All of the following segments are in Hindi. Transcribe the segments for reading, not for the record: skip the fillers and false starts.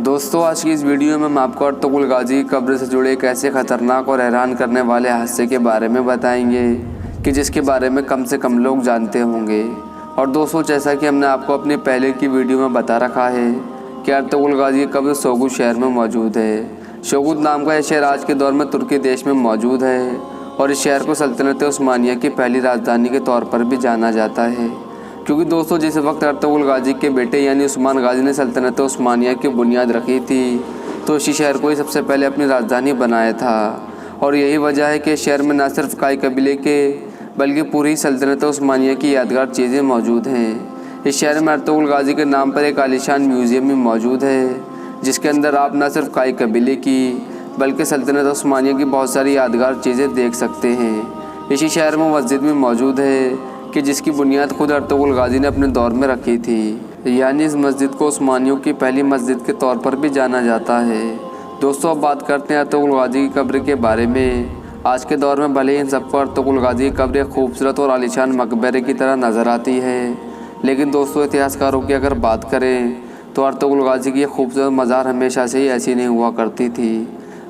दोस्तों आज की इस वीडियो में मैं आपको अर्तुगरुल गाजी की कब्र से जुड़े एक ऐसे ख़तरनाक और हैरान करने वाले हादसे के बारे में बताएंगे कि जिसके बारे में कम से कम लोग जानते होंगे। और दोस्तों जैसा कि हमने आपको अपने पहले की वीडियो में बता रखा है कि अर्तुगरुल गाजी की कब्र सोगुत शहर में मौजूद है। सोगुत नाम का यह शहर आज के दौर में तुर्की देश में मौजूद है और इस शहर को सल्तनत उस्मानिया की पहली राजधानी के तौर पर भी जाना जाता है, क्योंकि दोस्तों जिस वक्त अर्तुगरुल गाजी के बेटे यानी उस्मान गाजी ने सल्तनत उस्मानिया की बुनियाद रखी थी तो इसी शहर को ही सबसे पहले अपनी राजधानी बनाया था। और यही वजह है कि शहर में न सिर्फ काई कबीले के बल्कि पूरी सल्तनत उस्मानिया की यादगार चीज़ें मौजूद हैं। इस शहर में अर्तुगरुल गाजी के नाम पर एक आलीशान म्यूज़ियम भी मौजूद है जिसके अंदर आप न सिर्फ काई कबीले की बल्कि सल्तनत उस्मानिया की बहुत सारी यादगार चीज़ें देख सकते हैं। इसी शहर में मस्जिद भी मौजूद है कि जिसकी बुनियाद खुद अर्तुगरुल गाजी ने अपने दौर में रखी थी, यानी इस मस्जिद को उस्मानियों की पहली मस्जिद के तौर पर भी जाना जाता है। दोस्तों अब बात करते हैं अर्तुगरुल गाजी की कब्र के बारे में। आज के दौर में भले ही इन सबको अर्तुगरुल गाजी की कब्र एक खूबसूरत और आलीशान मकबरे की तरह नज़र आती है, लेकिन दोस्तों इतिहासकारों की अगर बात करें तो अर्तुगरुल गाजी की खूबसूरत मज़ार हमेशा से ही ऐसी नहीं हुआ करती थी,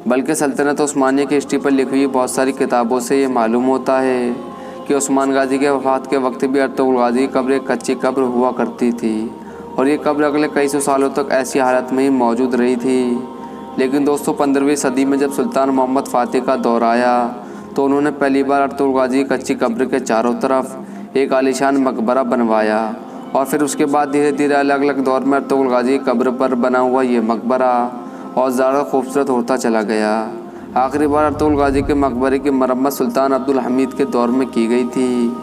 बल्कि सल्तनत उस्मानिया की हिस्ट्री पर लिखी हुई बहुत सारी किताबों से ये मालूम होता है कि उस्मान गाजी के वफ़ात के वक्त भी अर्तुगरुल गाजी की कब्र एक कच्ची कब्र हुआ करती थी और ये कब्र अगले कई सौ सालों तक ऐसी हालत में ही मौजूद रही थी। लेकिन दोस्तों 15वीं सदी में जब सुल्तान मोहम्मद फ़ातिह का दौर आया तो उन्होंने पहली बार अर्तुगरुल गाजी की कच्ची कब्र के चारों तरफ एक आलीशान मकबरा बनवाया और फिर उसके बाद धीरे धीरे अलग अलग दौर में अर्तुगरुल गाजी की कब्र पर बना हुआ ये मकबरा और ज़्यादा खूबसूरत होता चला गया। आखिरी बार अर्तुगरुल गाजी के मकबरे की मरम्मत सुल्तान अब्दुल हमीद के दौर में की गई थी।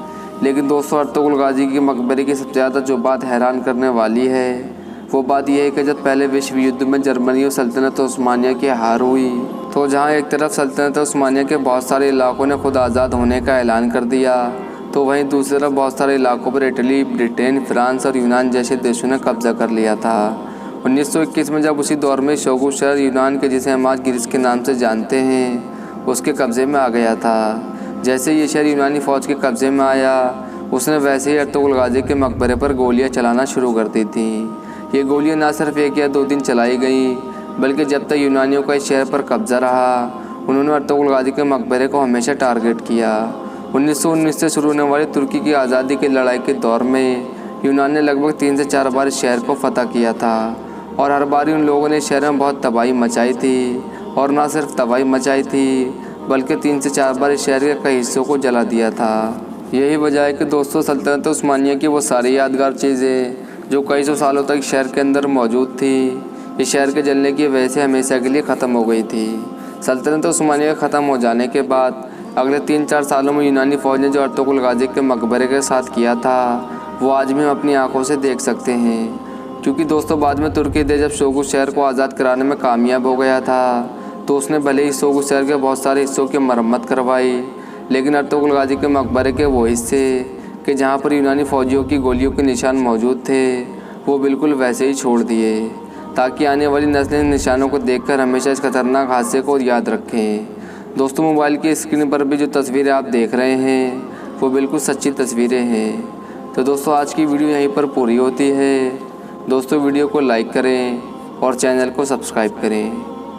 लेकिन दोस्तों अर्तुगरुल गाजी के मकबरे की सबसे ज़्यादा जो बात हैरान करने वाली है वो बात यह है कि जब पहले विश्व युद्ध में जर्मनी और सल्तनत उस्मानिया की हार हुई तो जहां एक तरफ सल्तनत उस्मानिया के बहुत सारे इलाकों ने खुद आज़ाद होने का ऐलान कर दिया तो वहीं दूसरी तरफ बहुत सारे इलाकों पर इटली, ब्रिटेन, फ्रांस और यूनान जैसे देशों ने कब्जा कर लिया था। 1921 में जब उसी दौर में सोगुत शहर यूनान के जिसे हम आज ग्रीस के नाम से जानते हैं उसके कब्ज़े में आ गया था। जैसे ये शहर यूनानी फ़ौज के कब्ज़े में आया उसने वैसे ही अर्तुगरुल गाजी के मकबरे पर गोलियां चलाना शुरू कर दी थी। ये गोलियां ना सिर्फ 1 या 2 दिन चलाई गई बल्कि जब तक यूनानियों का इस शहर पर कब्ज़ा रहा उन्होंने अर्तुगरुल गाजी के मकबरे को हमेशा टारगेट किया। 1919 से शुरू होने वाली तुर्की की आज़ादी की लड़ाई के दौर में यूनान ने लगभग 3 से 4 बार इस शहर को फतह किया था और हर बार उन लोगों ने शहर में बहुत तबाही मचाई थी और ना सिर्फ तबाही मचाई थी बल्कि 3 से 4 बार इस शहर के कई हिस्सों को जला दिया था। यही वजह है कि दोस्तों सल्तनत उस्मानिया की वो सारी यादगार चीज़ें जो कई सौ सालों तक शहर के अंदर मौजूद थी इस शहर के जलने की वजह से हमेशा के लिए ख़त्म हो गई थी। सल्तनत उस्मानिया के ख़त्म हो जाने के बाद अगले 3-4 सालों में यूनानी फ़ौज ने जो अर्तुगरुल गाजी के मकबरे के साथ किया था वो आज भी हम अपनी आँखों से देख सकते हैं। क्योंकि दोस्तों बाद में तुर्की देश जब सोगुत शहर को आज़ाद कराने में कामयाब हो गया था तो उसने भले ही सोगुत शहर के बहुत सारे हिस्सों की मरम्मत करवाई, लेकिन अर्तुगरुल गाजी के मकबरे के वो हिस्से कि जहाँ पर यूनानी फ़ौजियों की गोलियों के निशान मौजूद थे वो बिल्कुल वैसे ही छोड़ दिए ताकि आने वाली नस्लें इन निशानों को देखकर हमेशा इस खतरनाक हादसे को याद रखें। दोस्तों मोबाइल की स्क्रीन पर भी जो तस्वीरें आप देख रहे हैं वो बिल्कुल सच्ची तस्वीरें हैं। तो दोस्तों आज की वीडियो यहीं पर पूरी होती है। दोस्तों वीडियो को लाइक करें और चैनल को सब्सक्राइब करें।